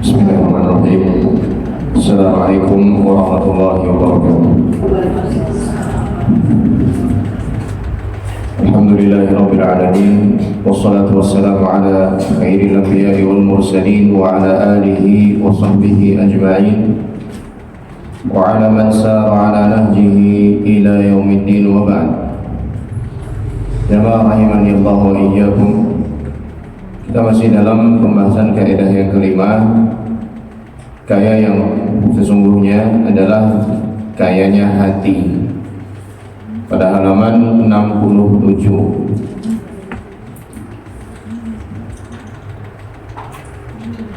Bismillahirrahmanirrahim. Assalamualaikum warahmatullahi wabarakatuh. Alhamdulillahirabbil alamin, wassalatu wassalamu ala khairil anbiya'i wal mursalin wa ala alihi wa sahbihi ajma'in wa ala man sara ala nahjihi ila yaumiddin wa ba'd. Jamaah rahimani Allah wa iyyakum. Kita masih dalam pembahasan kaidah yang kelima. Kaya yang sesungguhnya adalah kayanya hati, pada halaman 67.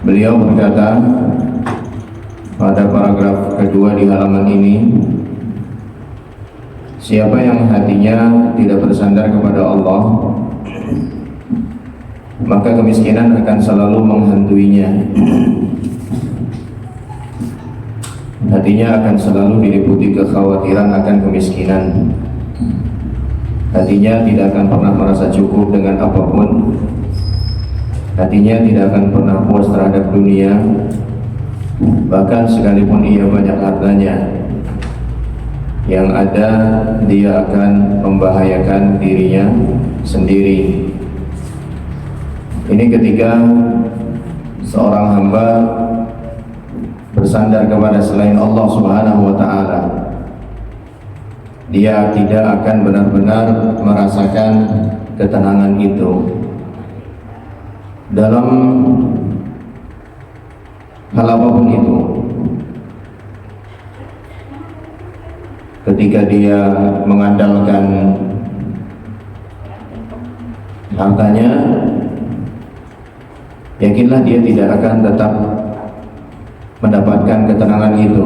Beliau berkata pada paragraf kedua di halaman ini, siapa yang hatinya tidak bersandar kepada Allah, maka kemiskinan akan selalu menghantuinya. Hatinya akan selalu diliputi kekhawatiran akan kemiskinan. Hatinya tidak akan pernah merasa cukup dengan apapun. Hatinya tidak akan pernah puas terhadap dunia. Bahkan sekalipun ia banyak hartanya, yang ada dia akan membahayakan dirinya sendiri. Ini ketika seorang hamba bersandar kepada selain Allah Subhanahu wa ta'ala, dia tidak akan benar-benar merasakan ketenangan itu dalam hal apapun itu. Ketika dia mengandalkan hartanya, yakinlah dia tidak akan tetap mendapatkan ketenangan itu.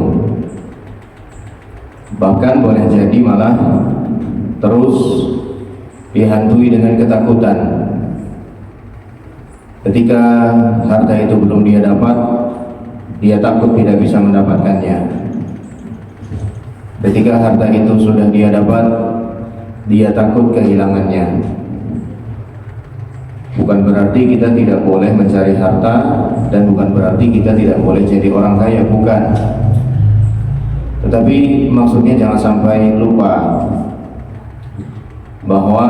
Bahkan boleh jadi malah terus dihantui dengan ketakutan. Ketika harta itu belum dia dapat, dia takut tidak bisa mendapatkannya. Ketika harta itu sudah dia dapat, dia takut kehilangannya. Bukan berarti kita tidak boleh mencari harta, dan bukan berarti kita tidak boleh jadi orang kaya, bukan. Tetapi maksudnya jangan sampai lupa bahwa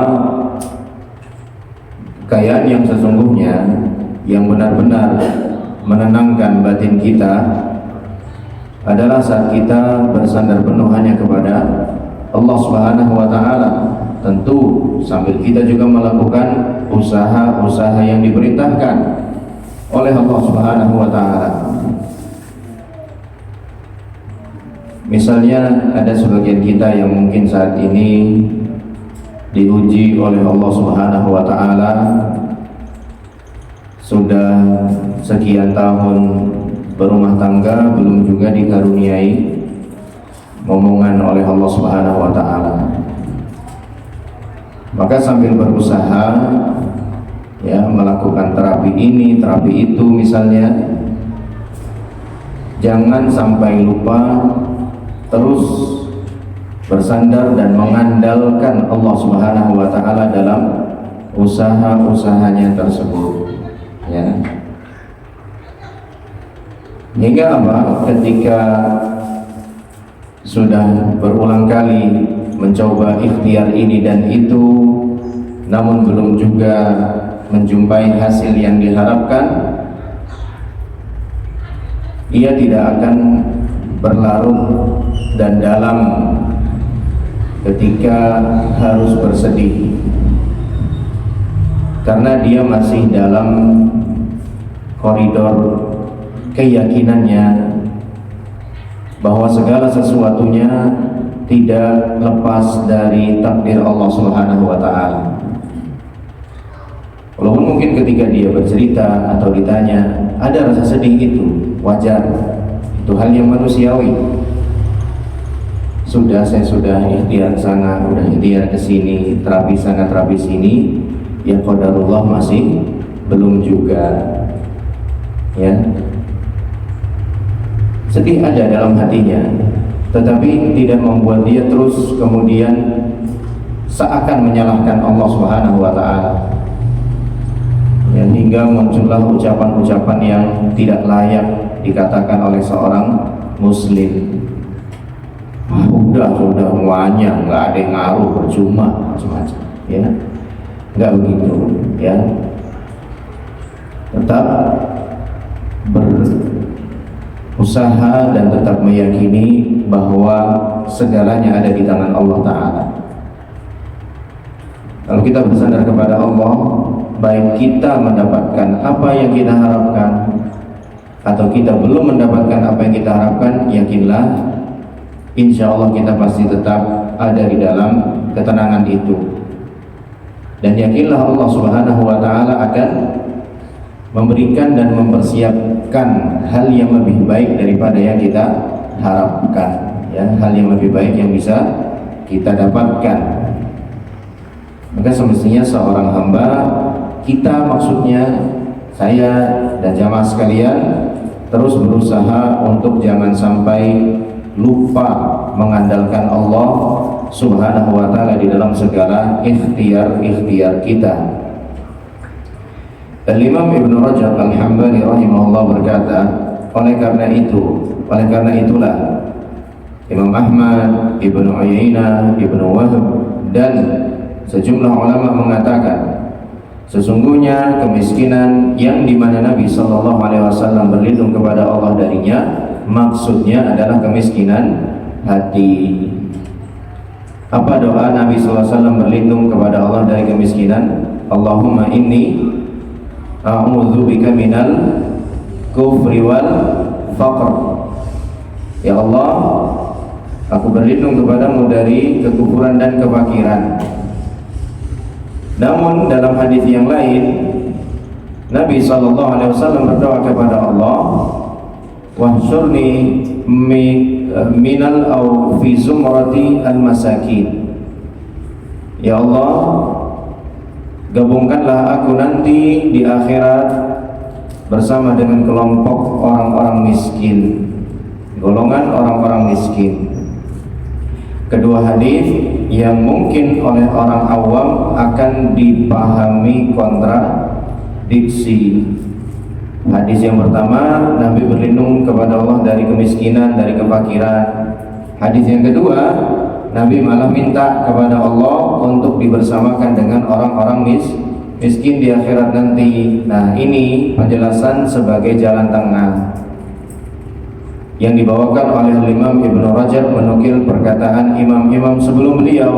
kekayaan yang sesungguhnya, yang benar-benar menenangkan batin kita, adalah saat kita bersandar penuh hanya kepada Allah Subhanahu wa ta'ala. Tentu sambil kita juga melakukan usaha-usaha yang diperintahkan oleh Allah Subhanahu wa ta'ala. Misalnya ada sebagian kita yang mungkin saat ini diuji oleh Allah Subhanahu wa ta'ala, sudah sekian tahun berumah tangga, belum juga dikaruniai momongan oleh Allah Subhanahu wa ta'ala. Maka sambil berusaha melakukan terapi ini, terapi itu misalnya, jangan sampai lupa terus bersandar dan mengandalkan Allah Subhanahu wa ta'ala dalam usaha-usahanya tersebut, hingga apa? Ketika sudah berulang kali mencoba ikhtiar ini dan itu, namun belum juga menjumpai hasil yang diharapkan, ia tidak akan berlarut dan dalam ketika harus bersedih, karena dia masih dalam koridor keyakinannya bahwa segala sesuatunya tidak lepas dari takdir Allah Subhanahu wa ta'ala. Walaupun mungkin ketika dia bercerita atau ditanya ada rasa sedih, itu wajar, itu hal yang manusiawi. Saya sudah ikhtiar sana, sudah ikhtiar ke sini, terapi sana, terapi sini, ya qadarullah masih belum juga. Sedih ada dalam hatinya, tetapi tidak membuat dia terus kemudian seakan menyalahkan Allah Subhanahu wa ta'ala. ya, hingga muncullah ucapan-ucapan yang tidak layak dikatakan oleh seorang muslim. Sudah semuanya, nggak ada yang ngaruh, percuma, macam-macam, ya, nggak begitu, ya. Tetap berusaha dan tetap meyakini bahwa segalanya ada di tangan Allah Ta'ala. Kalau kita bersandar kepada Allah, baik kita mendapatkan apa yang kita harapkan atau kita belum mendapatkan apa yang kita harapkan, yakinlah insya Allah kita pasti tetap ada di dalam ketenangan itu. Dan yakinlah Allah Subhanahu wa Ta'ala akan memberikan dan mempersiapkan hal yang lebih baik daripada yang kita harapkan, ya, hal yang lebih baik yang bisa kita dapatkan. Maka semestinya seorang hamba kita, maksudnya saya dan jamaah sekalian, terus berusaha untuk jangan sampai lupa mengandalkan Allah Subhanahu wa Ta'ala di dalam segala ikhtiar kita. Al-Imam Ibn Rajab Al-Hambali rahimahullah berkata, oleh karena itulah Imam Ahmad, Ibnu Uyainah, Ibnu Wahb dan sejumlah ulama mengatakan sesungguhnya kemiskinan yang dimana Nabi SAW berlindung kepada Allah darinya, maksudnya adalah kemiskinan hati. Apa doa Nabi SAW berlindung kepada Allah dari kemiskinan? Allahumma inni a'udzubika minal kufri wal faqr. Ya Allah, aku berlindung kepadamu dari kekufuran dan kefakiran. Namun dalam hadis yang lain, Nabi SAW berdoa kepada Allah, wahsyurni minal au fi zumrati al-masakin. Ya Allah, gabungkanlah aku nanti di akhirat bersama dengan kelompok orang-orang miskin, golongan orang-orang miskin. Kedua hadis yang mungkin oleh orang awam akan dipahami kontradiksi. Hadis yang pertama, Nabi berlindung kepada Allah dari kemiskinan, dari kefakiran. Hadis yang kedua, Nabi malah minta kepada Allah untuk dibersamakan dengan orang-orang miskin di akhirat nanti. Nah, ini penjelasan sebagai jalan tengah yang dibawakan oleh Imam Ibn Rajab, menukil perkataan imam-imam sebelum beliau.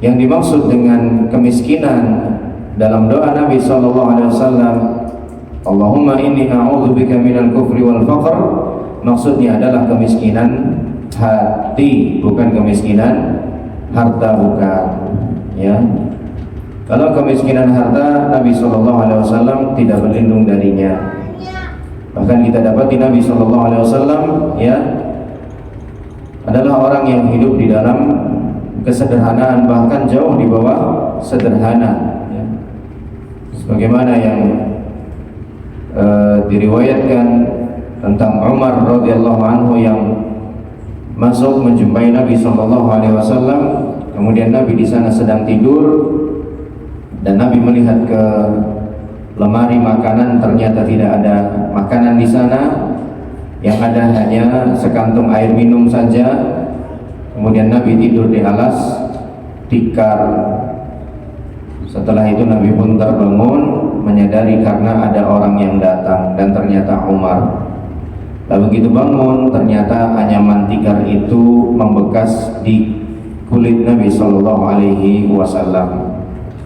Yang dimaksud dengan kemiskinan dalam doa Nabi SAW, Allahumma inni a'udzubika minal kufri wal faqr, maksudnya adalah kemiskinan hati, bukan kemiskinan harta, bukan, ya. Kalau kemiskinan harta, Nabi SAW tidak berlindung darinya. Bahkan kita dapati Nabi SAW, ya, adalah orang yang hidup di dalam kesederhanaan, bahkan jauh di bawah sederhana, ya. Sebagaimana yang diriwayatkan tentang Umar radhiyallahu anhu yang masuk menjumpai Nabi SAW, kemudian Nabi di sana sedang tidur dan Nabi melihat ke lemari makanan, ternyata tidak ada makanan di sana, yang ada hanya sekantung air minum saja. Kemudian Nabi tidur di alas tikar. Setelah itu Nabi pun terbangun, menyadari karena ada orang yang datang, dan ternyata Umar. Lalu begitu bangun, ternyata anyaman tikar itu membekas di kulit Nabi SAW.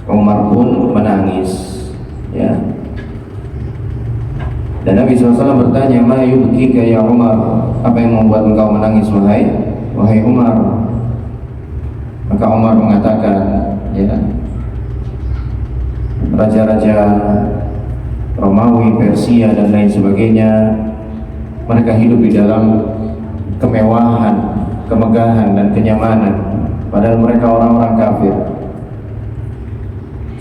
Umar pun menangis, ya. Dan Nabi SAW bertanya, ma yubkika ya Umar, apa yang membuat engkau menangis wahai Umar? Maka Umar mengatakan, ya, raja-raja Romawi, Persia dan lain sebagainya, mereka hidup di dalam kemewahan, kemegahan dan kenyamanan, padahal mereka orang-orang kafir.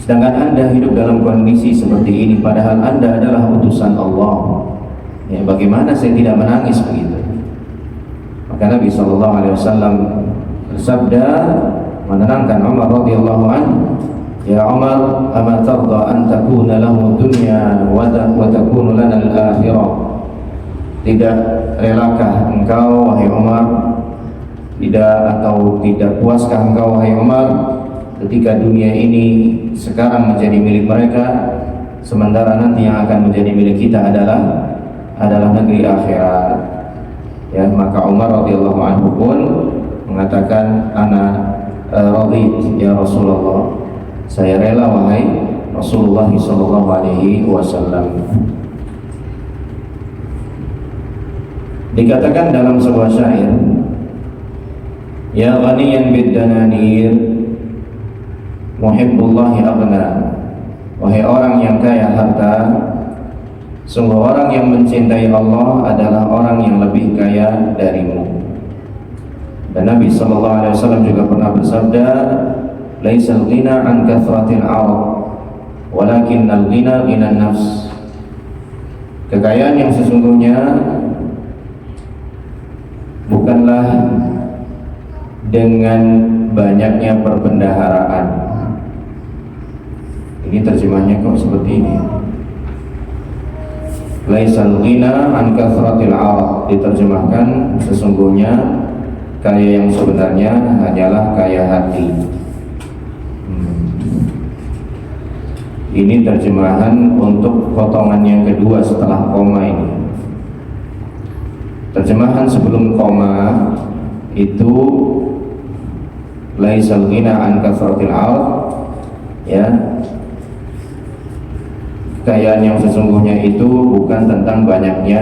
Sedangkan Anda hidup dalam kondisi seperti ini, padahal Anda adalah utusan Allah. Ya, bagaimana saya tidak menangis begitu? Maka Nabi SAW bersabda menenangkan Umar radhiyallahu anhu, Ya Umar, ama tarda an takuna lahu dunya wa takunu lana al-akhirah? Tidak relakah engkau wahai Umar, tidak puaskah engkau wahai Umar ketika dunia ini sekarang menjadi milik mereka, sementara nanti yang akan menjadi milik kita adalah negeri akhirat. Ya, maka Umar radhiyallahu anhu pun mengatakan, ana radit ya Rasulullah, saya rela wahai Rasulullah sallallahu alaihi wasallam. Dikatakan dalam sebuah syair, ya ghaniyan bid-dananir muhibbullahi aghna, wahai orang yang kaya harta, sungguh orang yang mencintai Allah adalah orang yang lebih kaya darimu. Dan Nabi sallallahu alaihi wasallam juga pernah bersabda, laisal ghina an kathratil 'arad walakinnal ghina ghinan nafs. Kekayaan yang sesungguhnya bukanlah dengan banyaknya perbendaharaan. Ini terjemahnya kok seperti ini. Laisal ghina an kathratil 'arad, diterjemahkan sesungguhnya kaya yang sebenarnya hanyalah kaya hati. Ini terjemahan untuk potongan yang kedua setelah koma ini. Terjemahan sebelum koma itu laisal ghina an kathratil 'arad, ya, kekayaan yang sesungguhnya itu bukan tentang banyaknya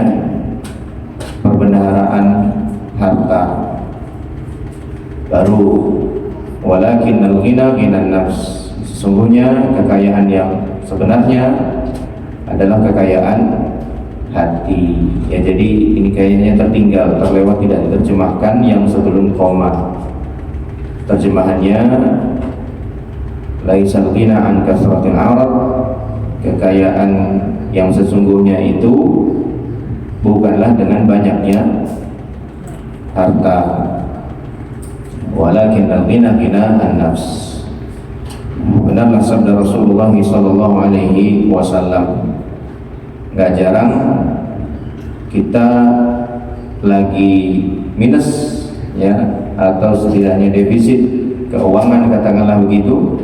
perbendaharaan harta. Baru walakinnal ghina ghinan nafs, sesungguhnya kekayaan yang sebenarnya adalah kekayaan hati. Ya, jadi ini kayaknya terlewat tidak diterjemahkan yang sebelum koma. Terjemahannya laisal ghina an kasratil 'arad, kekayaan yang sesungguhnya itu bukanlah dengan banyaknya harta, walakinnal ghina ghina an-nafs. Benarlah sabda Rasulullah sallallahu alaihi wasallam. Gak jarang kita lagi minus, ya, atau setidaknya defisit keuangan, katakanlah begitu,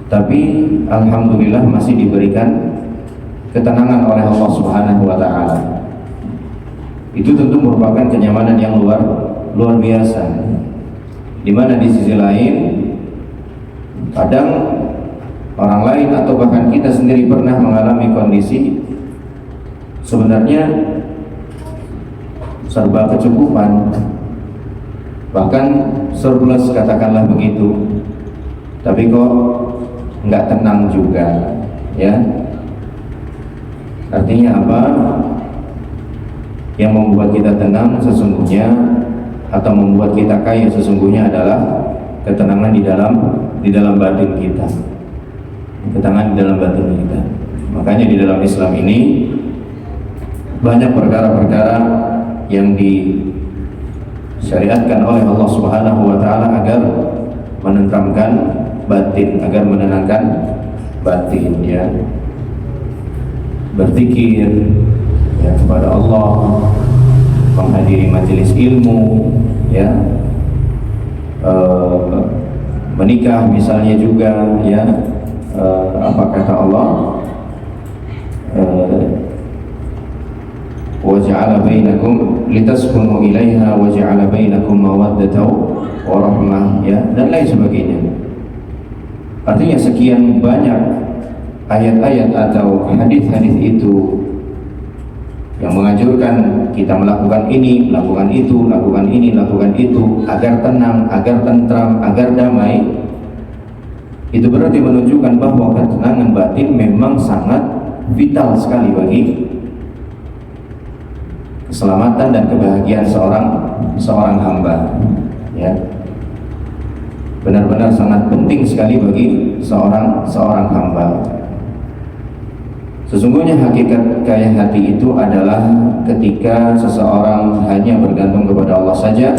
tapi alhamdulillah masih diberikan ketenangan oleh Allah Subhanahu wa taala. Itu tentu merupakan kenyamanan yang luar biasa. Di mana di sisi lain kadang orang lain atau bahkan kita sendiri pernah mengalami kondisi sebenarnya serba kecukupan, bahkan surplus, katakanlah begitu, tapi kok nggak tenang juga, ya. Artinya apa? Yang membuat kita tenang sesungguhnya atau membuat kita kaya sesungguhnya adalah ketenangan di dalam batin kita. Ketenangan di dalam batin kita. Makanya di dalam Islam ini banyak perkara-perkara yang disyariatkan oleh Allah Subhanahu wa taala agar menenteramkan batin, agar menenangkan batin, ya. Berzikir, ya, kepada Allah, menghadiri majelis ilmu, ya, menikah misalnya juga, ya, apa kata Allah, wa ja'ala bainakum litaskunu ilaiha wa ja'ala bainakum mawaddatan wa rahmah, ya, dan lain sebagainya. Artinya sekian banyak ayat-ayat atau hadis-hadis itu yang menganjurkan kita melakukan ini, melakukan itu, lakukan ini, lakukan itu, agar tenang, agar tentram, agar damai. Itu berarti menunjukkan bahwa ketenangan batin memang sangat vital sekali bagi keselamatan dan kebahagiaan seorang hamba, ya. Benar-benar sangat penting sekali bagi seorang hamba. Sesungguhnya hakikat kaya hati itu adalah ketika seseorang hanya bergantung kepada Allah saja,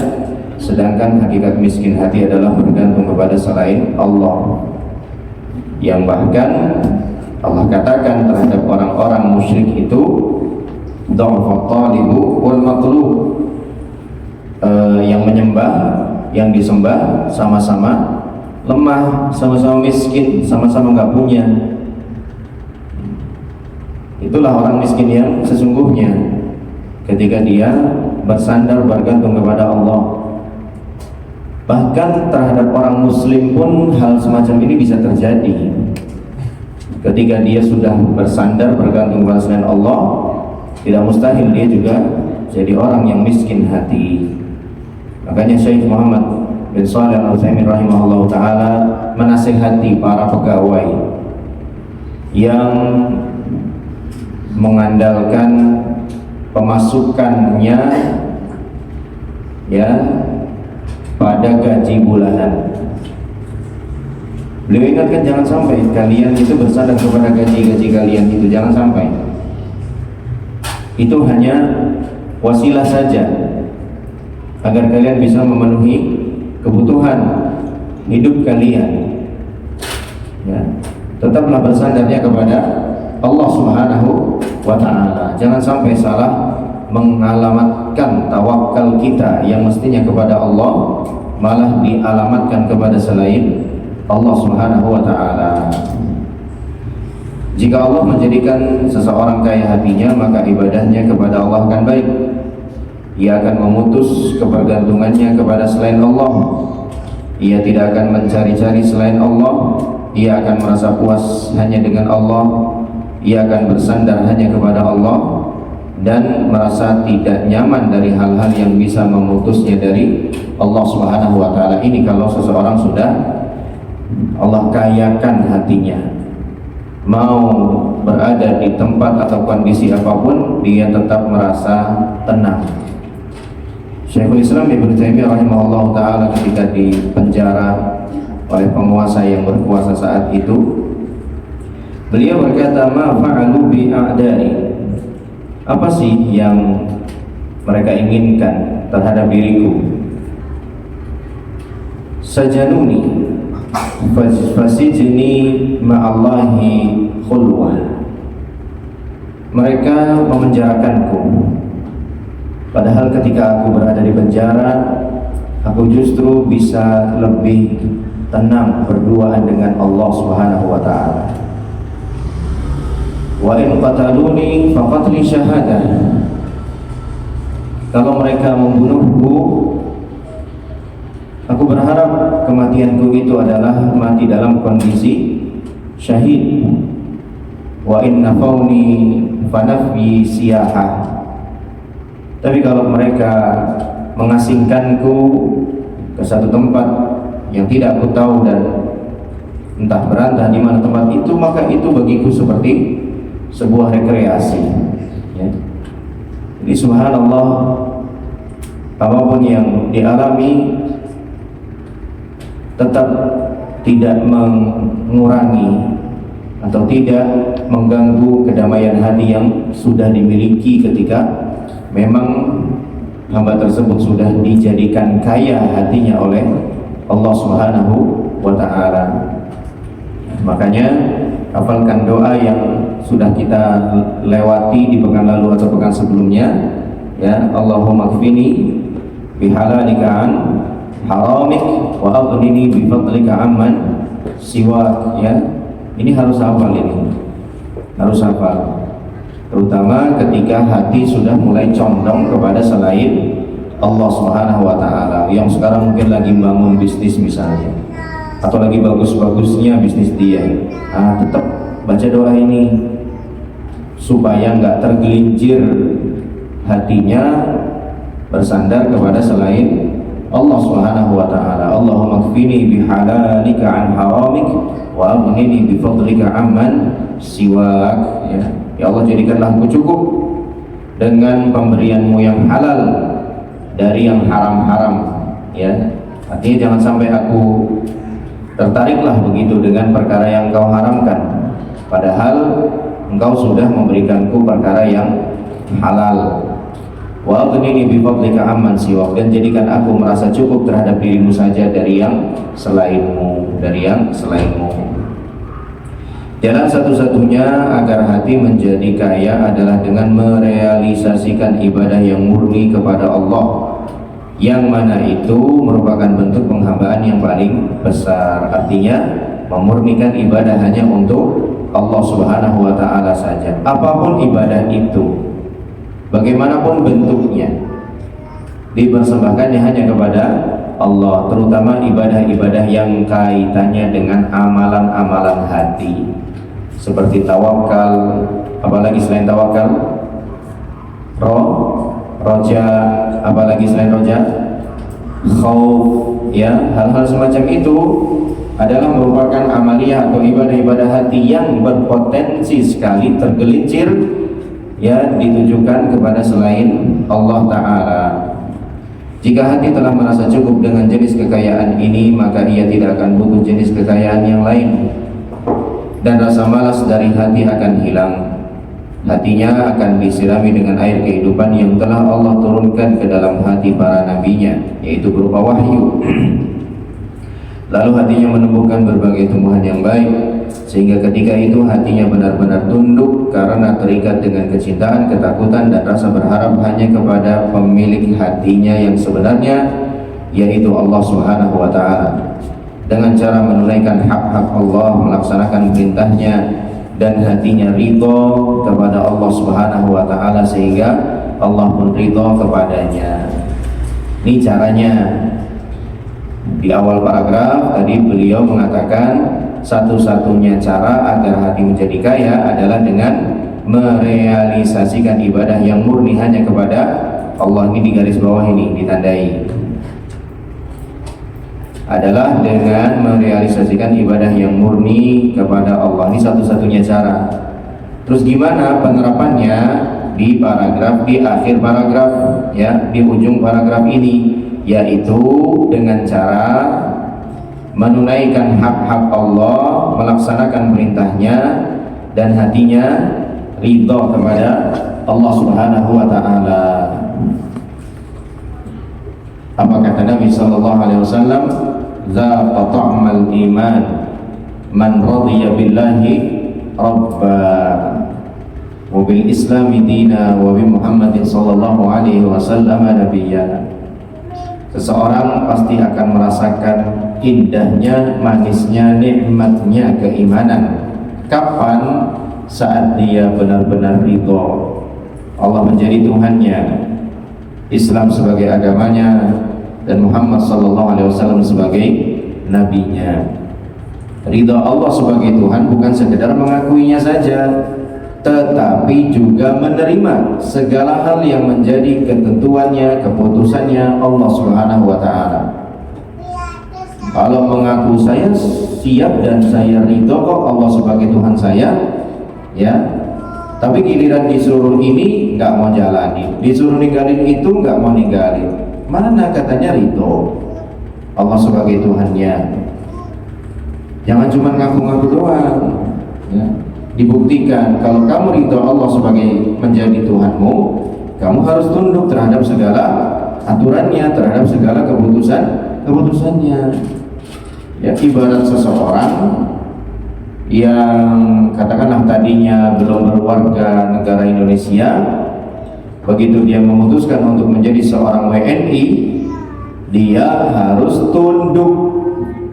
sedangkan hakikat miskin hati adalah bergantung kepada selain Allah. yang bahkan Allah katakan terhadap orang-orang musyrik itu dha'fat talibu wal matlub, yang menyembah, yang disembah sama-sama lemah, sama-sama miskin, sama-sama nggak punya. Itulah orang miskin yang sesungguhnya ketika dia bersandar bergantung kepada Allah. Bahkan terhadap orang muslim pun hal semacam ini bisa terjadi. Ketika dia sudah bersandar bergantung kepada selain Allah, tidak mustahil dia juga jadi orang yang miskin hati. Makanya Syekh Muhammad bin Shalih Al-Utsaimin rahimahullah ta'ala menasihati para pegawai yang mengandalkan pemasukannya ya pada gaji bulanan. Beliau ingatkan jangan sampai kalian itu bersandar kepada gaji-gaji kalian itu, jangan sampai. Itu hanya wasilah saja agar kalian bisa memenuhi kebutuhan hidup kalian. Ya, tetaplah bersandarnya kepada Allah Subhanahu wa ta'ala. Jangan sampai salah mengalamatkan tawakal kita yang mestinya kepada Allah, malah dialamatkan kepada selain Allah Subhanahu wa ta'ala. Jika Allah menjadikan seseorang kaya hatinya, maka ibadahnya kepada Allah akan baik. Ia akan memutus kebergantungannya kepada selain Allah. Ia tidak akan mencari-cari selain Allah. Ia akan merasa puas hanya dengan Allah. Ia akan bersandar hanya kepada Allah dan merasa tidak nyaman dari hal-hal yang bisa memutusnya dari Allah Subhanahu wa ta'ala. Ini kalau seseorang sudah Allah kayakan hatinya, mau berada di tempat atau kondisi apapun dia tetap merasa tenang. Syekhul Islam Ibnu Taimiyah rahimahullah ta'ala ketika di penjara oleh penguasa yang berkuasa saat itu, beliau berkata, ma fa'alu bi a'dai, apa sih yang mereka inginkan terhadap diriku? Sajanuni fasijni ma'allahi khulwah, mereka memenjarakanku, padahal ketika aku berada di penjara aku justru bisa lebih tenang berduaan dengan Allah Subhanahu wa ta'ala. Wa in qataluni faqatli syahadah, kalau mereka membunuhku, aku berharap kematianku itu adalah mati dalam kondisi syahid. Wa in nafauni fanafyi siyahah, tapi kalau mereka mengasingkanku ke satu tempat yang tidak aku tahu dan entah berantah di mana tempat itu, maka itu bagiku seperti sebuah rekreasi. Ya. Jadi subhanallah, apapun yang dialami tetap tidak mengurangi atau tidak mengganggu kedamaian hati yang sudah dimiliki ketika memang hamba tersebut sudah dijadikan kaya hatinya oleh Allah Subhanahu wa ta'ala. Makanya hafalkan doa yang sudah kita lewati di pekan lalu atau pekan sebelumnya, ya, Allahumma kfini bihalalika an haramik wa aghnini bi fadlika amman siwak. Ya, ini harus hafal, ini harus hafal, terutama ketika hati sudah mulai condong kepada selain Allah Subhanahu wa ta'ala. Yang sekarang mungkin lagi bangun bisnis misalnya, atau lagi bagus-bagusnya bisnis dia, tetap baca doa ini supaya nggak tergelincir hatinya bersandar kepada selain Allah Subhanahu wa ta'ala. Allahumma kfini bihalalika an haramik wa aghnini bifadlika amman siwak. Ya Allah, jadikanlah aku cukup dengan pemberianmu yang halal dari yang haram-haram. Ya, artinya jangan sampai aku tertariklah begitu dengan perkara yang engkau haramkan, padahal engkau sudah memberikanku perkara yang halal. Wa aghnini bi fadlika amman siwak, dan jadikan aku merasa cukup terhadap dirimu saja dari yang selainmu, dari yang selainmu. Jalan satu-satunya agar hati menjadi kaya adalah dengan merealisasikan ibadah yang murni kepada Allah, yang mana itu merupakan bentuk penghambaan yang paling besar. Artinya memurnikan ibadah hanya untuk Allah Subhanahu wa Ta'ala saja. Apapun ibadah itu, bagaimanapun bentuknya, dipersembahkannya hanya kepada Allah, terutama ibadah-ibadah yang kaitannya dengan amalan-amalan hati, seperti tawakal, apalagi selain tawakal, roja, apalagi selain roja, khauf, ya, hal-hal semacam itu adalah merupakan amaliyah atau ibadah-ibadah hati yang berpotensi sekali tergelincir, ya, ditujukan kepada selain Allah Ta'ala. Jika hati telah merasa cukup dengan jenis kekayaan ini, maka ia tidak akan butuh jenis kekayaan yang lain, dan rasa malas dari hati akan hilang. Hatinya akan disirami dengan air kehidupan yang telah Allah turunkan ke dalam hati para nabinya, yaitu berupa wahyu. Lalu hatinya menumbuhkan berbagai tumbuhan yang baik, sehingga ketika itu hatinya benar-benar tunduk karena terikat dengan kecintaan, ketakutan, dan rasa berharap hanya kepada pemilik hatinya yang sebenarnya, yaitu Allah Subhanahu wa Ta'ala. Dengan cara menunaikan hak-hak Allah, melaksanakan perintahnya, dan hatinya ridho kepada Allah Subhanahu wa Ta'ala, sehingga Allah pun ridho kepadanya. Ini caranya. Di awal paragraf tadi beliau mengatakan satu-satunya cara agar hati menjadi kaya adalah dengan merealisasikan ibadah yang murni hanya kepada Allah. Ini di garis bawah ini ditandai, adalah dengan merealisasikan ibadah yang murni kepada Allah. Ini satu-satunya cara. Terus gimana penerapannya? Di paragraf, di akhir paragraf, ya, di ujung paragraf ini, yaitu dengan cara menunaikan hak-hak Allah, melaksanakan perintahnya, dan hatinya ridho kepada Allah Subhanahu wa Ta'ala. Apa kata Nabi sallallahu alaihi wasallam? Zaqa ta'mal iman man radiya billahi rabba wa bil islami dina wa bi Muhammadin sallallahu alaihi wasallam nabiyya. Seseorang pasti akan merasakan indahnya, manisnya, nikmatnya keimanan. Kapan? Saat dia benar-benar ridho Allah menjadi Tuhannya, Islam sebagai agamanya, dan Muhammad sallallahu alaihi wasallam sebagai nabinya. Ridho Allah sebagai Tuhan bukan sekedar mengakuinya saja, tetapi juga menerima segala hal yang menjadi ketentuannya, keputusannya Allah Subhanahu wa Ta'ala. Kalau mengaku saya siap dan saya ridho kok Allah sebagai Tuhan saya, ya, tapi giliran disuruh ini nggak mau jalani, disuruh ninggalin itu nggak mau ninggalin, mana katanya ridho Allah sebagai Tuhannya? Jangan cuma ngaku-ngaku doang, ya. Dibuktikan kalau kamu ridho Allah sebagai menjadi Tuhanmu, kamu harus tunduk terhadap segala aturannya, terhadap segala keputusannya. Ya, ibarat seseorang yang katakanlah tadinya belum berwarga negara Indonesia, begitu dia memutuskan untuk menjadi seorang WNI, dia harus tunduk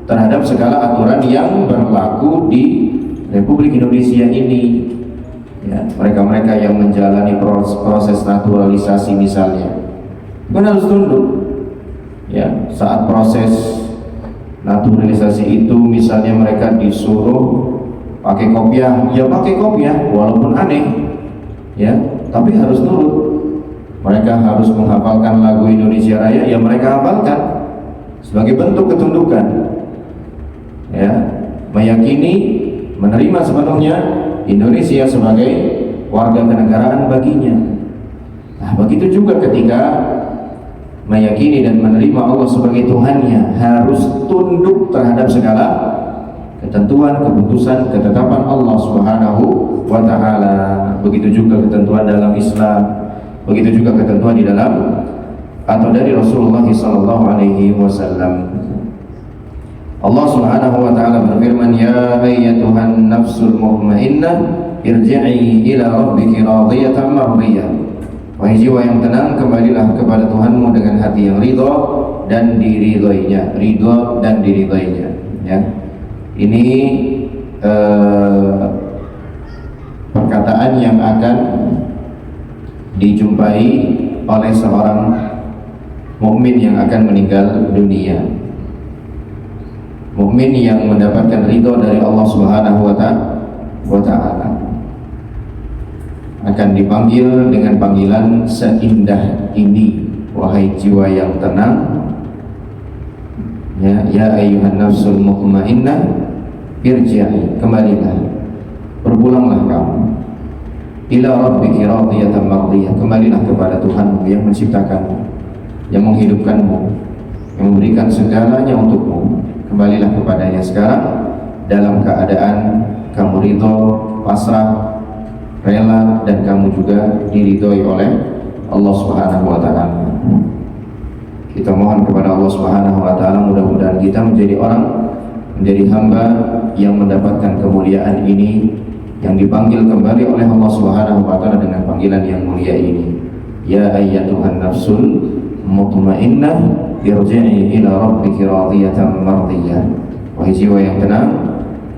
terhadap segala aturan yang berlaku di Republik Indonesia ini, ya, mereka-mereka yang menjalani proses naturalisasi misalnya, kan harus tunduk, ya. Saat proses naturalisasi itu misalnya mereka disuruh pakai kopiah, ya pakai kopiah walaupun aneh, ya, tapi harus nurut. Mereka harus menghafalkan lagu Indonesia Raya, ya mereka hafalkan sebagai bentuk ketundukan, ya, meyakini menerima sepenuhnya Indonesia sebagai warga kenegaraan baginya. Nah, begitu juga ketika meyakini dan menerima Allah sebagai Tuhannya, harus tunduk terhadap segala ketentuan, keputusan, ketetapan Allah Subhanahu wa Ta'ala. Begitu juga ketentuan dalam Islam, begitu juga ketentuan di dalam atau dari Rasulullah sallallahu alaihi wasallam. Allah Subhanahu wa taala berfirman, ya ayyatuhan nafsul mutmainnah irji'i ila rabbiki radiyatan mardiyah. Wahai jiwa yang tenang, kembalilah kepada Tuhanmu dengan hati yang ridha dan diridhoinya, ridha dan diridhoinya, ya. Ini perkataan yang akan dijumpai oleh seorang mukmin yang akan meninggal dunia. Mukmin yang mendapatkan ridho dari Allah Subhanahu wa taala akan dipanggil dengan panggilan seindah ini, wahai jiwa yang tenang, ya ayyuhan nafsul mutmainnah irji'i, kembalilah, berpulanglah kamu, ila rabbiki radiyatan mardiyah, kembalilah kepada Tuhanmu yang menciptakanmu, yang menghidupkanmu, yang memberikan segalanya untukmu. Kembalilah kepadanya sekarang dalam keadaan kamu ridho, pasrah, rela, dan kamu juga diridhoi oleh Allah Subhanahu wa taala. Kita mohon kepada Allah Subhanahu wa taala, mudah-mudahan kita menjadi hamba yang mendapatkan kemuliaan ini, yang dipanggil kembali oleh Allah Subhanahu wa taala dengan panggilan yang mulia ini. Ya ayyatuhan nafsul mutmainnah irji'i ila rabbiki radiyatan mardiyah. Wahai jiwa yang tenang,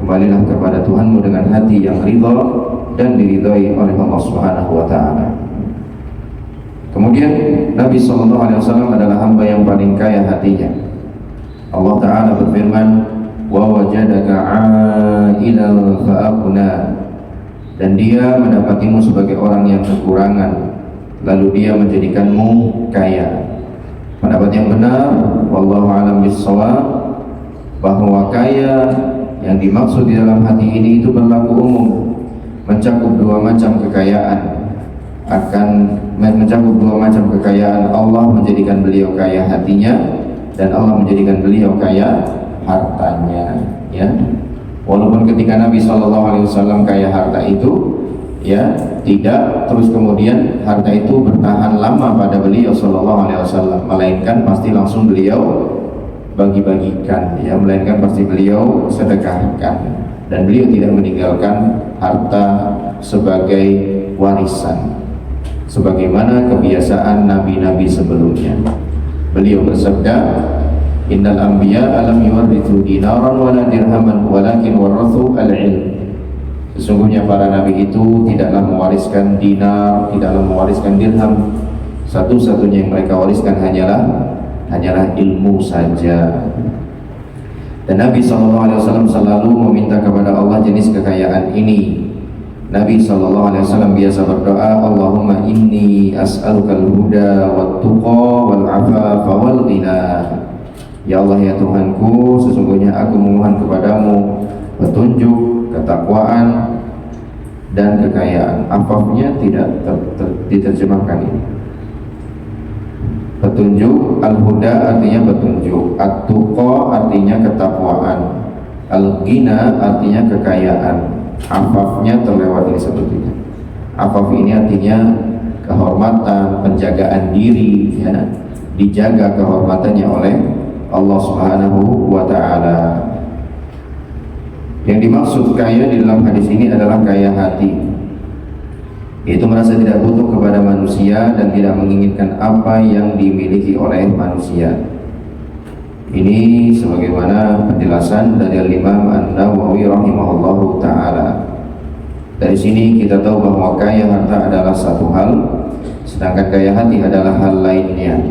kembalilah kepada Tuhanmu dengan hati yang ridha dan diridhai oleh Allah Subhanahu wa taala. Kemudian Nabi sallallahu alaihi wasallam adalah hamba yang paling kaya hatinya. Allah taala berfirman, wa wajadaka 'ailan fa'aghna, dan dia mendapatimu sebagai orang yang kekurangan, lalu dia menjadikanmu kaya. Pendapat yang benar, wallahu a'lam bis-shawab, bahwa kaya yang dimaksud di dalam hati ini itu berlaku umum, mencakup dua macam kekayaan. Allah menjadikan beliau kaya hatinya, dan Allah menjadikan beliau kaya hartanya, ya. Walaupun ketika Nabi SAW kaya harta itu, ya, tidak terus kemudian harta itu bertahan lama pada beliau SAW, melainkan pasti langsung beliau bagi-bagikan, ya, melainkan pasti beliau sedekahkan, dan beliau tidak meninggalkan harta sebagai warisan sebagaimana kebiasaan nabi-nabi sebelumnya. Beliau bersabda, innal anbiya alam yuwarithu dinaran wala dirhaman walakin warathu al-ilm. Sesungguhnya para nabi itu tidaklah mewariskan dinar, tidaklah mewariskan dirham. Satu-satunya yang mereka wariskan hanyalah ilmu saja. Dan Nabi SAW selalu meminta kepada Allah jenis kekayaan ini. Nabi SAW biasa berdoa, Allahumma inni as'alukal huda wat tuqa wal afafa wal ghina. Ya Allah, ya Tuhanku, sesungguhnya aku memohon kepadamu petunjuk, ketakwaan, dan kekayaan. Afafnya tidak diterjemahkan ini. Petunjuk, al-huda artinya petunjuk, at-tuqa artinya ketakwaan, al-ghina artinya kekayaan. Afafnya terlewat ini sepertinya. Afaf ini artinya kehormatan, penjagaan diri, ya, dijaga kehormatannya oleh Allah Subhanahu wa ta'ala. Yang dimaksud kaya di dalam hadis ini adalah kaya hati, yaitu merasa tidak butuh kepada manusia dan tidak menginginkan apa yang dimiliki oleh manusia. Ini sebagaimana penjelasan dari Imam An-Nawawi rahimahullahu ta'ala. Dari sini kita tahu bahwa kaya harta adalah satu hal, sedangkan kaya hati adalah hal lainnya.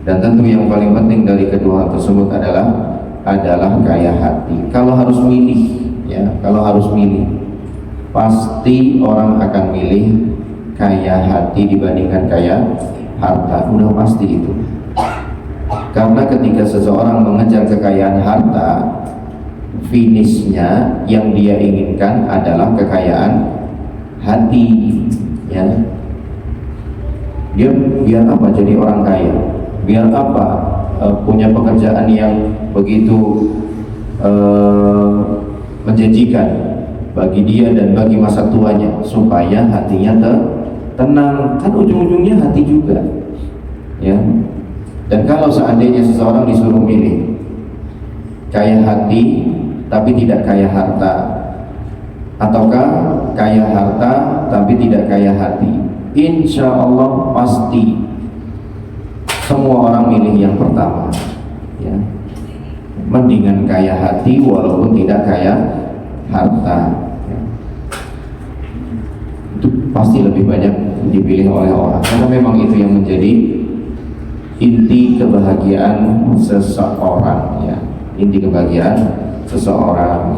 Dan tentu yang paling penting dari kedua hal tersebut adalah kaya hati. Kalau harus milih, ya, pasti orang akan milih kaya hati dibandingkan kaya harta. Udah pasti itu. Karena ketika seseorang mengejar kekayaan harta, finishnya yang dia inginkan adalah kekayaan hati, ya. Dia biar apa jadi orang kaya? Biar apa punya pekerjaan yang begitu menjanjikan bagi dia dan bagi masa tuanya, supaya hatinya tenang. Kan ujung-ujungnya hati juga, ya. Dan kalau seandainya seseorang disuruh milih kaya hati tapi tidak kaya harta, ataukah kaya harta tapi tidak kaya hati? Insya Allah pasti semua orang milih yang pertama, ya. Mendingan kaya hati walaupun tidak kaya harta, ya. Itu pasti lebih banyak dipilih oleh orang, karena memang itu yang menjadi inti kebahagiaan seseorang, ya. Inti kebahagiaan seseorang.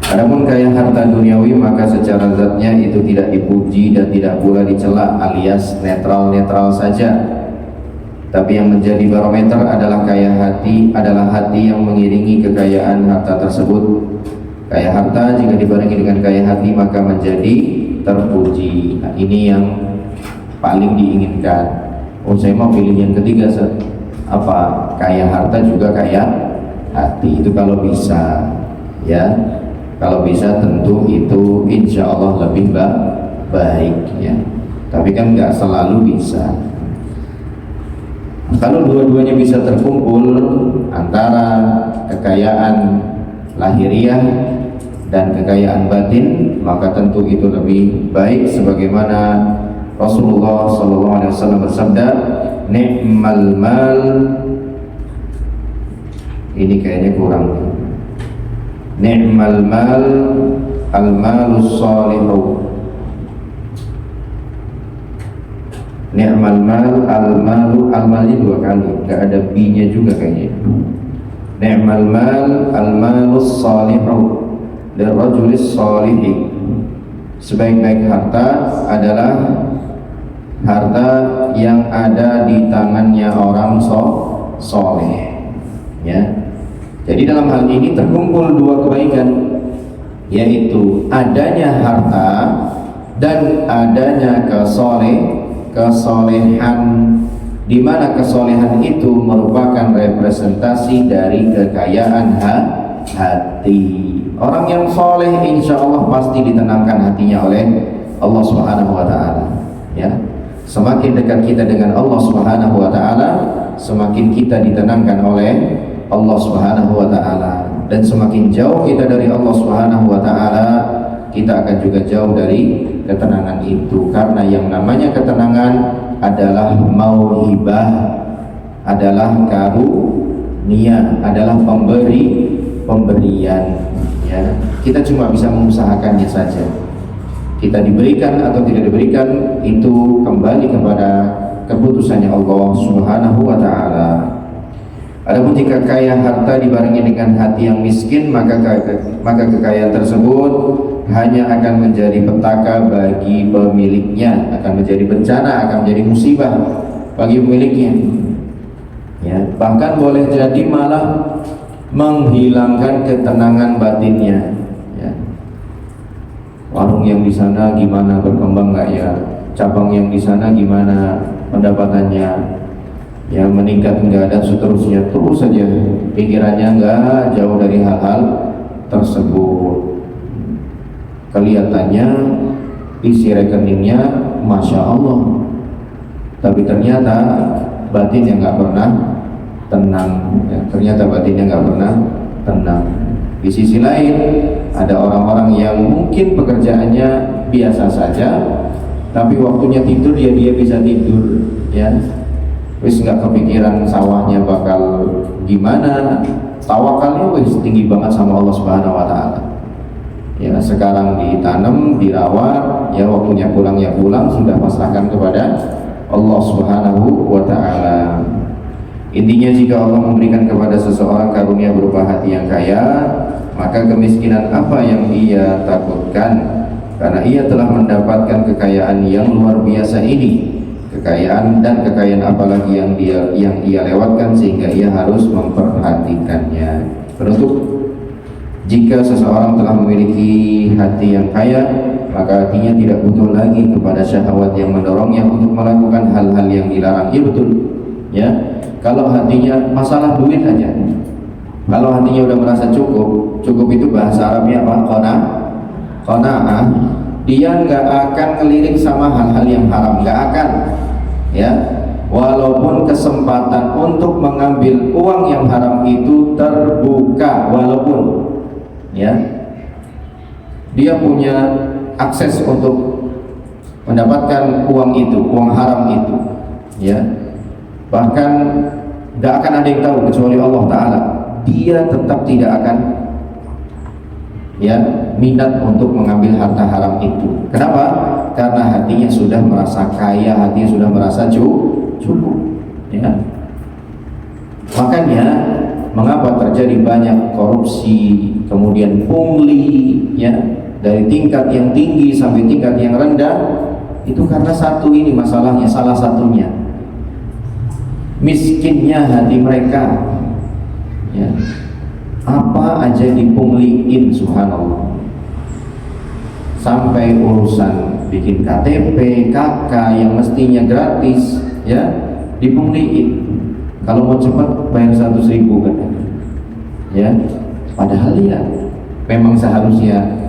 Adapun kaya harta duniawi maka secara zatnya itu tidak dipuji dan tidak pula dicela, alias netral-netral saja. Tapi yang menjadi barometer adalah adalah hati yang mengiringi kekayaan harta tersebut. Kaya harta jika dibarengi dengan kaya hati maka menjadi terpuji. Nah, ini yang paling diinginkan. Oh, saya mau pilih yang ketiga, apa? Kaya harta juga kaya hati. Itu kalau bisa, ya. Kalau bisa tentu itu insya Allah lebih baik, ya. Tapi kan nggak selalu bisa. Kalau dua-duanya bisa terkumpul antara kekayaan lahiriah dan kekayaan batin, maka tentu itu lebih baik. Sebagaimana Rasulullah SAW bersabda, "Ni'mal mal." Ini kayaknya kurang. Ni'mal mal al-malus salihu. Ni'mal mal al-malu, al-malnya dua kali, gak ada b-nya juga kayaknya. Ni'mal mal al-malus salihu lirajulis salihi. Sebaik-baik harta adalah harta yang ada di tangannya orang soleh, ya. Jadi dalam hal ini terkumpul dua kebaikan, yaitu adanya harta dan adanya kesolehan, di mana kesolehan itu merupakan representasi dari kekayaan hati. Orang yang soleh insya Allah pasti ditenangkan hatinya oleh Allah Subhanahu Wa Taala, ya. Semakin dekat kita dengan Allah Subhanahu Wa Taala, semakin kita ditenangkan oleh Allah Subhanahu Wa Taala, dan semakin jauh kita dari Allah Subhanahu Wa Taala, kita akan juga jauh dari ketenangan itu. Karena yang namanya ketenangan adalah mauhibah, adalah karunia, adalah pemberian, ya. Kita cuma bisa mengusahakannya saja. Kita diberikan atau tidak diberikan itu kembali kepada keputusannya Allah Subhanahu Wa Taala. Adapun jika kaya harta dibarengi dengan hati yang miskin, maka kekayaan tersebut hanya akan menjadi petaka bagi pemiliknya, akan menjadi bencana, akan menjadi musibah bagi pemiliknya, ya. Bahkan boleh jadi malah menghilangkan ketenangan batinnya, ya. Warung yang di sana gimana, berkembang nggak ya? Cabang yang di sana gimana pendapatannya? Ya, meningkat enggak, dan seterusnya, terus saja pikirannya enggak jauh dari hal-hal tersebut. Kelihatannya isi rekeningnya Masya Allah, tapi ternyata batinnya enggak pernah tenang, ya. Ternyata batinnya enggak pernah tenang. Di sisi lain ada orang-orang yang mungkin pekerjaannya biasa saja, tapi waktunya tidur dia bisa tidur, ya. Wis nggak kepikiran sawahnya bakal gimana, tawakalnya wis tinggi banget sama Allah Subhanahu Wa Taala, ya. Sekarang ditanam, dirawat, ya, waktunya pulang ya pulang, sudah pasrahkan kepada Allah Subhanahu Wa Taala. Intinya jika Allah memberikan kepada seseorang karunia berupa hati yang kaya, maka kemiskinan apa yang ia takutkan, karena ia telah mendapatkan kekayaan yang luar biasa ini. Kekayaan dan kekayaan apalagi yang ia lewatkan sehingga ia harus memperhatikannya. Penutup, jika seseorang telah memiliki hati yang kaya, maka hatinya tidak butuh lagi kepada syahwat yang mendorongnya untuk melakukan hal-hal yang dilarang. Iya betul, ya. Kalau hatinya masalah duit aja, kalau hatinya udah merasa cukup itu bahasa Arabnya apa? Qanaah. Dia nggak akan ngelirik sama hal-hal yang haram, nggak akan, ya. walaupun kesempatan untuk mengambil uang yang haram itu terbuka, walaupun ya dia punya akses untuk mendapatkan uang itu, uang haram itu, ya, bahkan tidak akan ada yang tahu kecuali Allah Ta'ala, dia tetap tidak akan ya minat untuk mengambil harta haram itu. Kenapa? Karena hatinya sudah merasa kaya, hatinya sudah merasa cukup, ya. Makanya mengapa terjadi banyak korupsi, kemudian pungli, ya, dari tingkat yang tinggi sampai tingkat yang rendah, itu karena satu ini masalahnya, salah satunya miskinnya hati mereka, ya. Apa aja dipungliin, subhanallah, sampai urusan bikin KTP, KK yang mestinya gratis, ya, dipungliin. Kalau mau cepat bayar 100.000 kan, ya, padahal ya memang seharusnya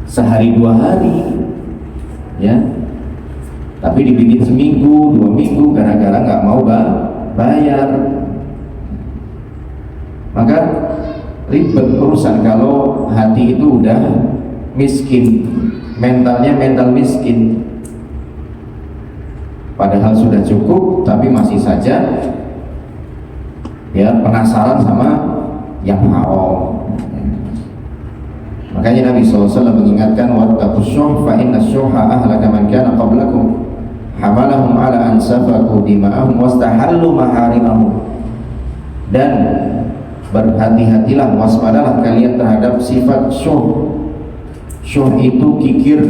sehari 2 hari, ya, tapi dibikin seminggu 2 minggu gara-gara nggak mau bayar. Maka ribet urusan kalau hati itu udah miskin, mentalnya mental miskin, padahal sudah cukup tapi masih saja ya penasaran sama yang haram. Makanya Nabi SAW mengingatkan, wattaqus syuh fa inna syuha ahlaka man kana qablakum hamalahum ala an safaku dima'ahum wastahallu maharimahum. Dan berhati-hatilah, waspadalah kalian terhadap sifat syuh. Syuh itu kikir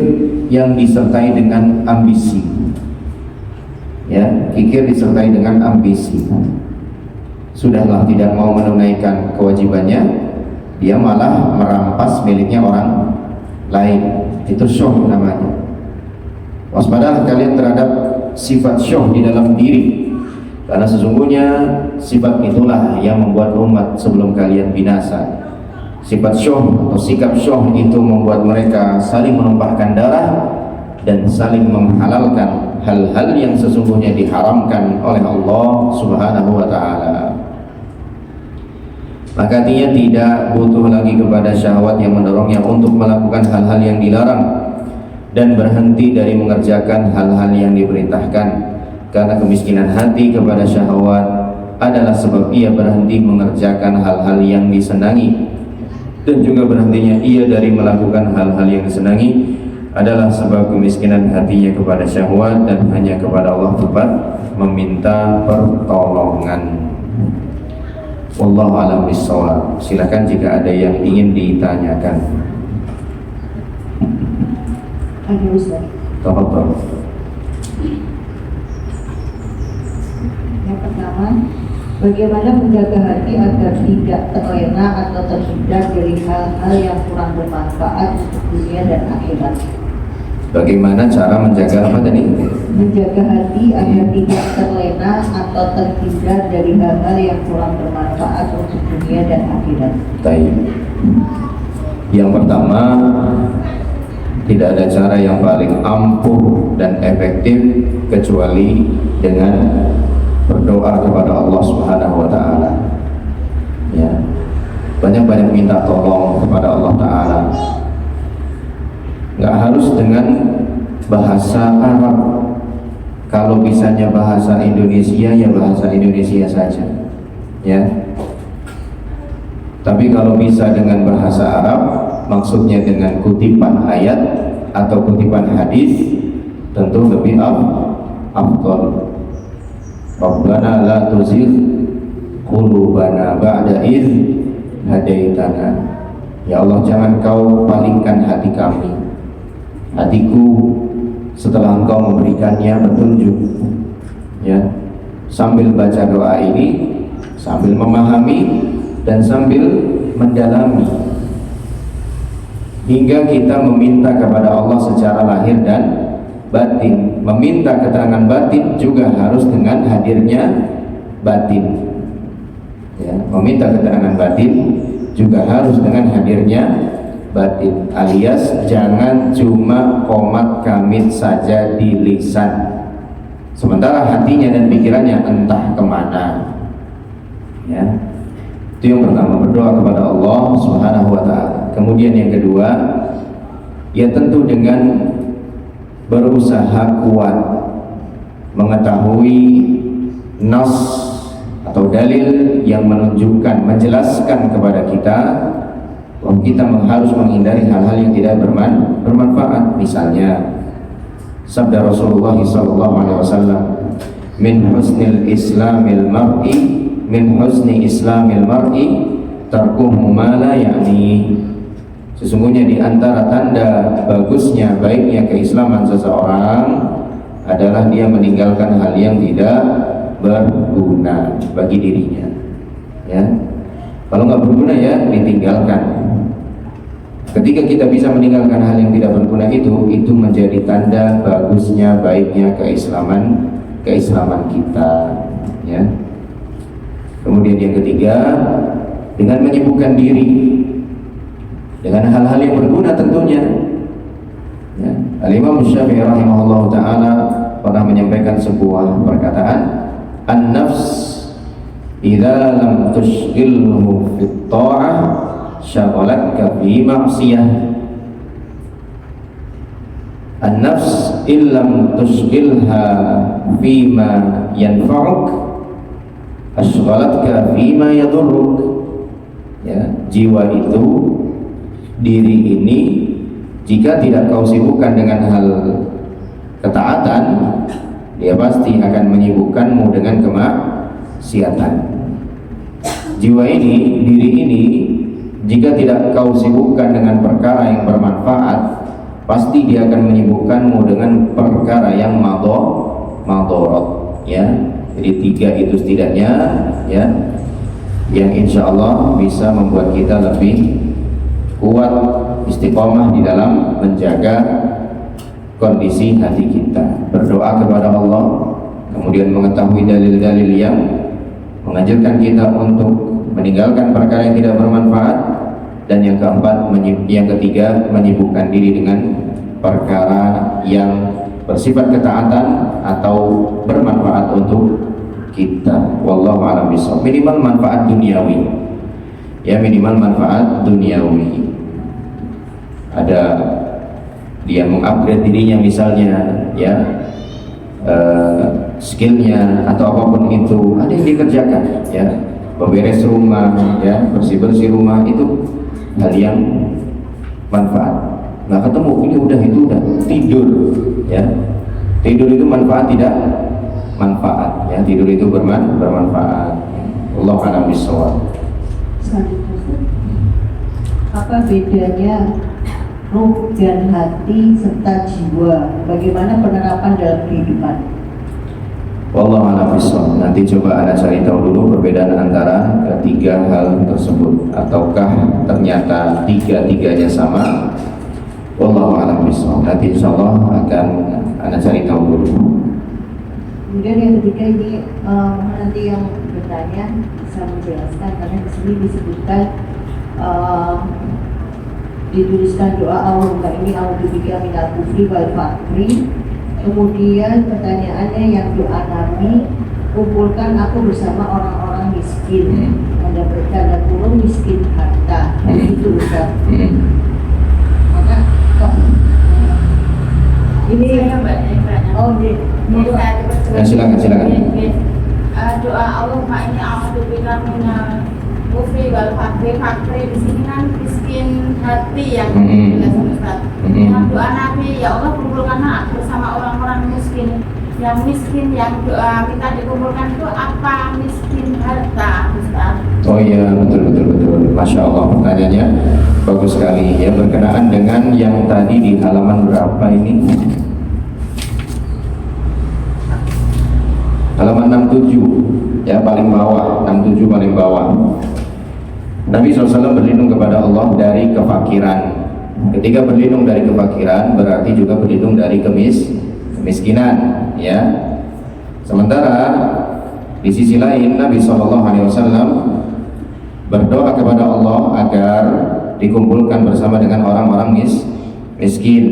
yang disertai dengan ambisi, ya, kikir disertai dengan ambisi. Sudahlah tidak mau menunaikan kewajibannya, dia malah merampas miliknya orang lain. Itu syuh namanya. Waspadalah kalian terhadap sifat syuh di dalam diri, karena sesungguhnya sifat itulah yang membuat umat sebelum kalian binasa. Sifat syuh atau sikap syuh itu membuat mereka saling menumpahkan darah dan saling menghalalkan hal-hal yang sesungguhnya diharamkan oleh Allah Subhanahu wa Ta'ala. Maka artinya tidak butuh lagi kepada syahwat yang mendorongnya untuk melakukan hal-hal yang dilarang dan berhenti dari mengerjakan hal-hal yang diperintahkan. Karena kemiskinan hati kepada syahwat adalah sebab ia berhenti mengerjakan hal-hal yang disenangi, dan juga berhentinya ia dari melakukan hal-hal yang disenangi adalah sebab kemiskinan hatinya kepada syahwat dan hanya kepada Allah tempat meminta pertolongan. Wallahu a'lam bishawab. Silakan jika ada yang ingin ditanyakan. Ayo Ustaz. Tafadhol. Yang pertama, bagaimana menjaga hati agar tidak terlena atau terhindar dari hal-hal yang kurang bermanfaat untuk dunia dan akhirat? Bagaimana cara menjaga apa tadi? Menjaga hati agar tidak terlena atau terhindar dari hal-hal yang kurang bermanfaat untuk dunia dan akhirat. Baik. Yang pertama, tidak ada cara yang paling ampuh dan efektif kecuali dengan berdoa kepada Allah Subhanahu wa Ta'ala, ya, banyak-banyak minta tolong kepada Allah Ta'ala. Nggak harus dengan bahasa Arab, kalau bisanya bahasa Indonesia ya bahasa Indonesia saja, ya. Tapi kalau bisa dengan bahasa Arab, maksudnya dengan kutipan ayat atau kutipan hadis, tentu lebih afdal. Rabbana la tuzigh qulubana ba'da idh hadaitana. Ya Allah, jangan kau palingkan hati kami, hatiku setelah engkau memberikannya petunjuk, ya. Sambil baca doa ini, sambil memahami dan sambil mendalami, hingga kita meminta kepada Allah secara lahir dan batin. Meminta keterangan batin juga harus dengan hadirnya batin, ya. Meminta keterangan batin juga harus dengan hadirnya batin, alias jangan cuma komat kamit saja di lisan, sementara hatinya dan pikirannya entah kemana. Ya, itu yang pertama, berdoa kepada Allah Subhanahu wa Ta'ala. Kemudian yang kedua, ya tentu dengan berusaha kuat mengetahui nas atau dalil yang menunjukkan, menjelaskan kepada kita bahwa kita harus menghindari hal-hal yang tidak bermanfaat. Misalnya sabda Rasulullah SAW, min husnil islamil mar'i tarkuhu ma la ya'ni. Sesungguhnya di antara tanda bagusnya, baiknya keislaman seseorang adalah dia meninggalkan hal yang tidak berguna bagi dirinya. Ya, kalau nggak berguna ya ditinggalkan. Ketika kita bisa meninggalkan hal yang tidak berguna itu menjadi tanda bagusnya, baiknya keislaman kita. Ya. Kemudian yang ketiga, dengan menyibukkan diri dengan hal-hal yang berguna tentunya. Ya. Al-Imam Syafi'i rahimahullah ta'ala pernah menyampaikan sebuah perkataan, an-nafs idza lam tushghilhu fit ta'ah syagalatka fi ma'siyah. An-nafs illam tushghilha fima yanfa'uk ashghalatka fima yadurruk. Ya, jiwa itu, diri ini, jika tidak kau sibukkan dengan hal ketaatan, dia pasti akan menyibukkanmu dengan kemaksiatan. Jiwa ini, diri ini, jika tidak kau sibukkan dengan perkara yang bermanfaat, pasti dia akan menyibukkanmu dengan perkara yang madharat. Ya, jadi tiga itu setidaknya, ya, yang insya Allah bisa membuat kita lebih kuat, istiqomah di dalam menjaga kondisi hati kita. Berdoa kepada Allah, kemudian mengetahui dalil-dalil yang mengajarkan kita untuk meninggalkan perkara yang tidak bermanfaat, dan yang keempat, yang ketiga, menyibukkan diri dengan perkara yang bersifat ketaatan atau bermanfaat untuk kita. Wallahu a'lam bishawab. Minimal manfaat duniawi. Ya, minimal manfaat duniawi. Ada dia mengupgrade dirinya misalnya, ya, skillnya atau apapun itu ada yang dikerjakan, ya, beberes rumah, ya, bersih rumah, itu hal yang manfaat. Nggak ketemu, ini udah, itu udah tidur, ya, tidur itu manfaat tidak manfaat, ya, tidur itu bermanfaat. Allah a'lam bishawab. Apa bedanya ruh dan hati serta jiwa? Bagaimana penerapan dalam kehidupan? Wallahu a'lam bishawab. Nanti coba Anda cari tahu dulu perbedaan antara ketiga hal tersebut, ataukah ternyata tiga-tiganya sama. Wallahu a'lam bishawab. Nanti insyaallah akan Anda cari tahu dulu. Kemudian yang ketiga ini nanti yang bertanya bisa menjelaskan, karena di sini disebutkan dituliskan doa Allahumma ini a'udzubika minal kufri wal fakri. Kemudian pertanyaannya yang doa Nabi, kumpulkan aku bersama orang-orang miskin, ada bertanda kurung miskin harta. Itu Ustaz. Maka ini silakan. Doa Allahumma ini a'udzubika minal kufri wal fakri. Fakri di sini kan miskin hati yang dijelaskan Ustaz. Doa Nabi, ya Allah kumpulkanlah bersama orang-orang miskin. Yang miskin yang doa kita dikumpulkan itu apa? Miskin harta, Ustaz. Oh iya, betul. Masya Allah, pertanyaannya bagus sekali, ya, berkenaan dengan yang tadi di halaman berapa ini? Halaman 67, ya, paling bawah, 67 paling bawah. Nabi SAW berlindung kepada Allah dari kefakiran. Ketika berlindung dari kefakiran berarti juga berlindung dari kemiskinan, ya. Sementara di sisi lain Nabi SAW berdoa kepada Allah agar dikumpulkan bersama dengan orang-orang miskin.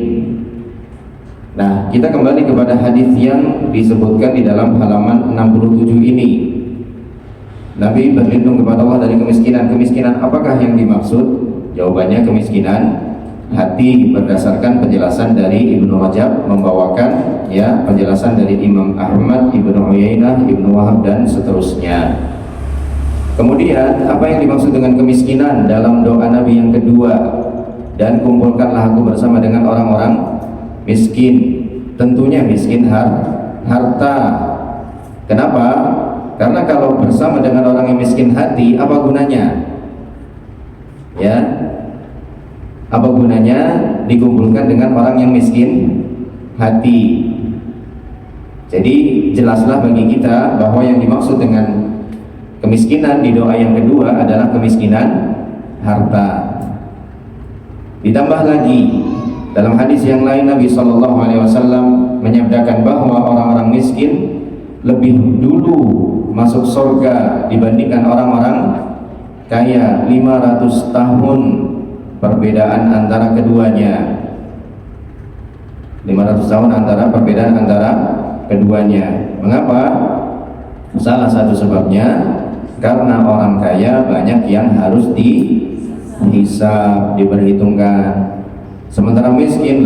Nah, kita kembali kepada hadis yang disebutkan di dalam halaman 67 ini. Nabi berlindung kepada Allah dari kemiskinan. Kemiskinan apakah yang dimaksud? Jawabannya kemiskinan hati, berdasarkan penjelasan dari Ibnu Rajab, membawakan ya penjelasan dari Imam Ahmad, Ibnu Uyainah, Ibnu Wahab dan seterusnya. Kemudian apa yang dimaksud dengan kemiskinan dalam doa Nabi yang kedua? Dan kumpulkanlah aku bersama dengan orang-orang miskin. Tentunya miskin harta. Kenapa? Karena kalau bersama dengan orang yang miskin hati, apa gunanya? Ya, apa gunanya dikumpulkan dengan orang yang miskin hati? Jadi jelaslah bagi kita bahwa yang dimaksud dengan kemiskinan di doa yang kedua adalah kemiskinan harta. Ditambah lagi dalam hadis yang lain Nabi SAW menyabdakan bahwa orang-orang miskin lebih dulu masuk surga dibandingkan orang-orang kaya. 500 tahun perbedaan antara keduanya. 500 tahun antara perbedaan antara keduanya. Mengapa? Salah satu sebabnya karena orang kaya banyak yang harus dihisab, diperhitungkan. Sementara miskin,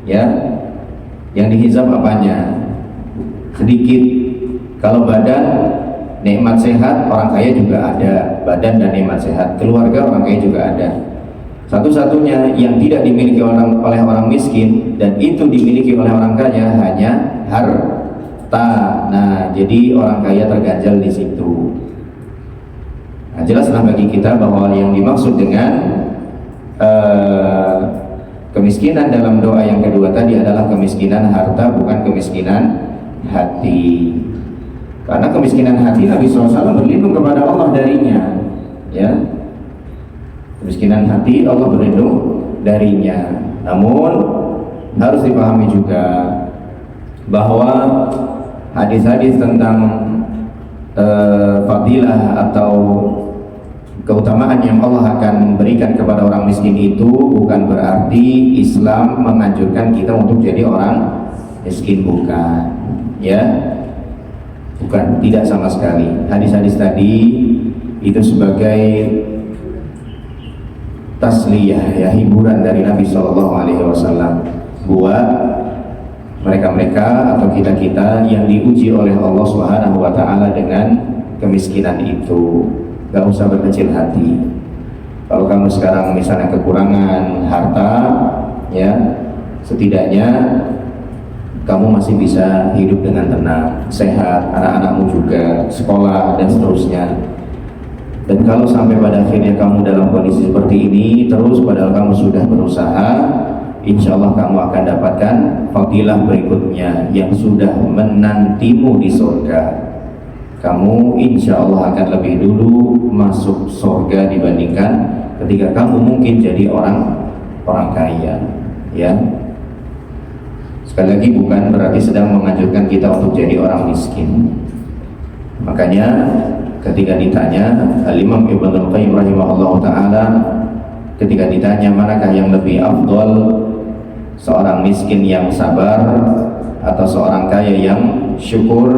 ya, yang dihisab apanya? Sedikit. Kalau badan, nikmat sehat, orang kaya juga ada. Badan dan nikmat sehat, keluarga orang kaya juga ada. Satu-satunya yang tidak dimiliki oleh orang miskin dan itu dimiliki oleh orang kaya hanya harta. Nah, jadi orang kaya terganjal di situ. Nah, jelaslah bagi kita bahwa yang dimaksud dengan kemiskinan dalam doa yang kedua tadi adalah kemiskinan harta, bukan kemiskinan hati. Karena kemiskinan hati Nabi SAW berlindung kepada Allah darinya, ya. Kemiskinan hati Allah berlindung darinya. Namun harus dipahami juga bahwa hadis-hadis tentang fadilah atau keutamaan yang Allah akan berikan kepada orang miskin itu bukan berarti Islam menganjurkan kita untuk jadi orang miskin, bukan, ya, bukan, tidak sama sekali. Hadis-hadis tadi itu sebagai tasliyah, ya, hiburan dari Nabi SAW buat mereka-mereka atau kita-kita yang diuji oleh Allah SWT dengan kemiskinan itu. Gak usah berkecil hati. Kalau kamu sekarang misalnya kekurangan harta, ya, setidaknya kamu masih bisa hidup dengan tenang, sehat, anak-anakmu juga sekolah dan seterusnya. Dan kalau sampai pada akhirnya kamu dalam kondisi seperti ini terus, padahal kamu sudah berusaha, insya Allah kamu akan dapatkan fadilah berikutnya yang sudah menantimu di surga. Kamu insya Allah akan lebih dulu masuk surga dibandingkan ketika kamu mungkin jadi orang kaya, ya. Sekali lagi bukan berarti sedang menganjurkan kita untuk jadi orang miskin. Makanya ketika ditanya Al-Imam Ibnu Qayyim rahimahullah ta'ala, ketika ditanya manakah yang lebih afdol, seorang miskin yang sabar atau seorang kaya yang syukur,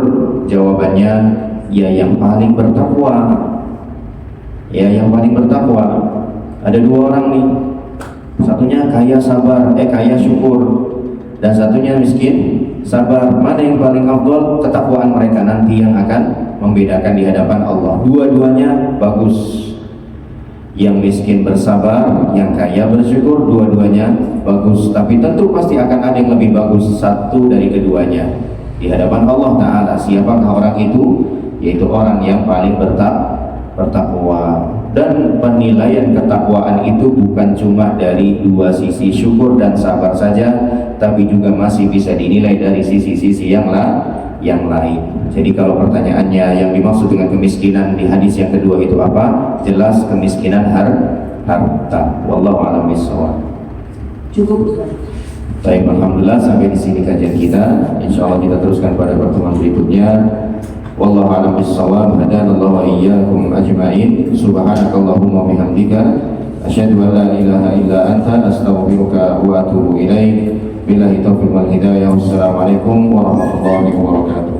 jawabannya ya yang paling bertakwa. Ya, yang paling bertakwa. Ada dua orang nih, satunya kaya sabar, kaya syukur, dan satunya miskin sabar. Mana yang paling afdol? Ketakwaan mereka nanti yang akan membedakan di hadapan Allah. Dua-duanya bagus. Yang miskin bersabar, yang kaya bersyukur, dua-duanya bagus. Tapi tentu pasti akan ada yang lebih bagus satu dari keduanya di hadapan Allah Ta'ala. Siapakah orang itu? Yaitu orang yang paling bertakwa. Dan penilaian ketakwaan itu bukan cuma dari dua sisi syukur dan sabar saja, tapi juga masih bisa dinilai dari sisi-sisi yang lain. Jadi kalau pertanyaannya yang dimaksud dengan kemiskinan di hadis yang kedua itu apa? Jelas kemiskinan harta. Wallahu a'lam bishawab. Cukup, Ustaz. Baik, alhamdulillah sampai di sini kajian kita. Insyaallah kita teruskan pada pertemuan berikutnya. Wallahu a'lam bishawab. Hadanallahu wa iyyakum ajma'in. Subhanakallahumma wa bihamdika asyhadu an la ilaha illa anta astaghfiruka wa atubu ilaik. Billahi taufiq wal hidayah. Wassalamualaikum warahmatullahi wabarakatuh.